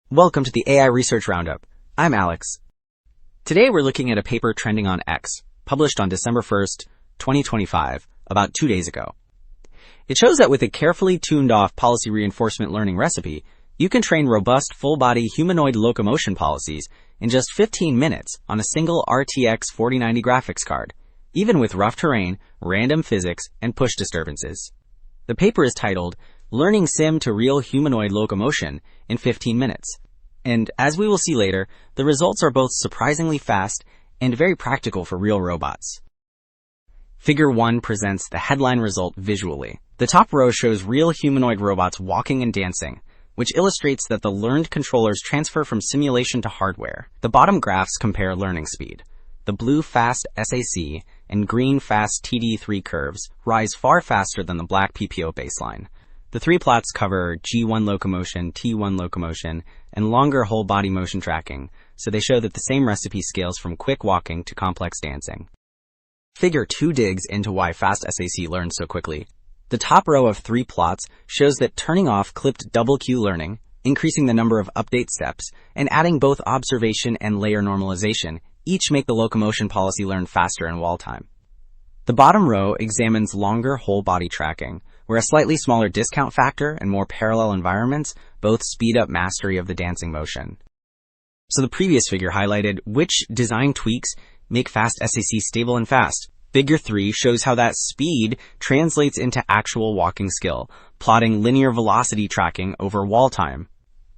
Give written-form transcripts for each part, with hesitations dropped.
Welcome to the AI Research Roundup. I'm Alex. Today we're looking at a paper trending on X, published on December 1st, 2025, about 2 days ago. It shows that with a carefully tuned-off policy reinforcement learning recipe, you can train robust full-body humanoid locomotion policies in just 15 minutes on a single RTX 4090 graphics card, even with rough terrain, random physics, and push disturbances. The paper is titled, Learning Sim to Real Humanoid Locomotion in 15 Minutes. And as we will see later, the results are both surprisingly fast and very practical for real robots. Figure 1 presents the headline result visually. The top row shows real humanoid robots walking and dancing, which illustrates that the learned controllers transfer from simulation to hardware. The bottom graphs compare learning speed. The blue FastSAC and green FastTD3 curves rise far faster than the black PPO baseline. The three plots cover G1 locomotion, T1 locomotion, and longer whole body motion tracking, so they show that the same recipe scales from quick walking to complex dancing. Figure 2 digs into why FastSAC learns so quickly. The top row of 3 plots shows that turning off clipped double Q learning, increasing the number of update steps, and adding both observation and layer normalization each make the locomotion policy learn faster in wall time. The bottom row examines longer whole body tracking, where a slightly smaller discount factor and more parallel environments both speed up mastery of the dancing motion. So the previous figure highlighted which design tweaks make FastSAC stable and fast. Figure 3 shows how that speed translates into actual walking skill, plotting linear velocity tracking over wall time.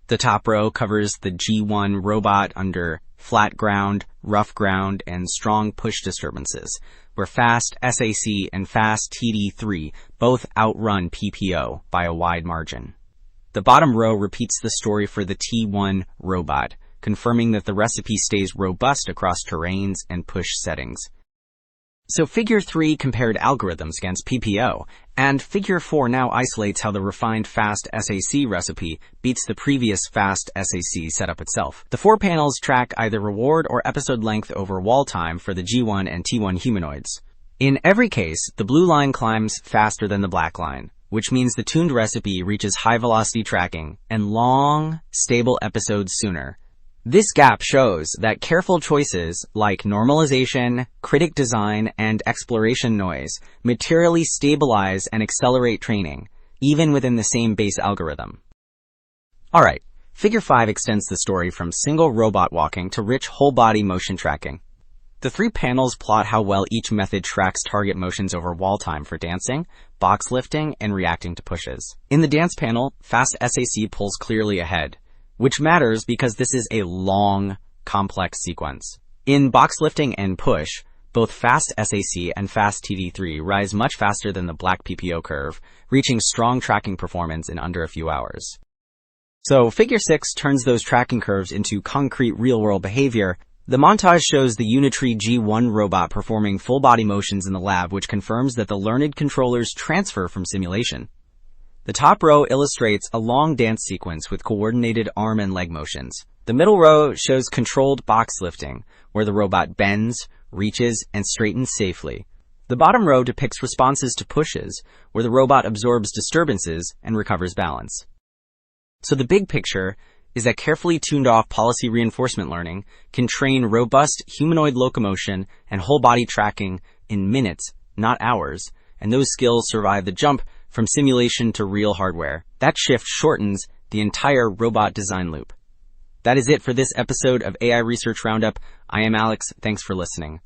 The top row covers the G1 robot under flat ground, rough ground, and strong push disturbances, where FastSAC and FastTD3 both outrun PPO by a wide margin. The bottom row repeats the story for the T1 robot, confirming that the recipe stays robust across terrains and push settings. So Figure 3 compared algorithms against PPO, and Figure 4 now isolates how the refined FastSAC recipe beats the previous FastSAC setup itself. The 4 panels track either reward or episode length over wall time for the G1 and T1 humanoids. In every case, the blue line climbs faster than the black line, which means the tuned recipe reaches high-velocity tracking and long, stable episodes sooner. This gap shows that careful choices like normalization, critic design, and exploration noise materially stabilize and accelerate training, even within the same base algorithm. Alright, Figure 5 extends the story from single robot walking to rich whole-body motion tracking. The 3 panels plot how well each method tracks target motions over wall time for dancing, box lifting, and reacting to pushes. In the dance panel, FastSAC pulls clearly ahead, which matters because this is a long, complex sequence. In box lifting and push, both FastSAC and FastTD3 rise much faster than the black PPO curve, reaching strong tracking performance in under a few hours. So Figure 6 turns those tracking curves into concrete real-world behavior. The montage shows the Unitree G1 robot performing full-body motions in the lab, which confirms that the learned controllers transfer from simulation. The top row illustrates a long dance sequence with coordinated arm and leg motions. The middle row shows controlled box lifting, where the robot bends, reaches, and straightens safely. The bottom row depicts responses to pushes, where the robot absorbs disturbances and recovers balance. So the big picture is that carefully tuned-off policy reinforcement learning can train robust humanoid locomotion and whole-body tracking in minutes, not hours, and those skills survive the jump from simulation to real hardware. That shift shortens the entire robot design loop. That is it for this episode of AI Research Roundup. I am Alex. Thanks for listening.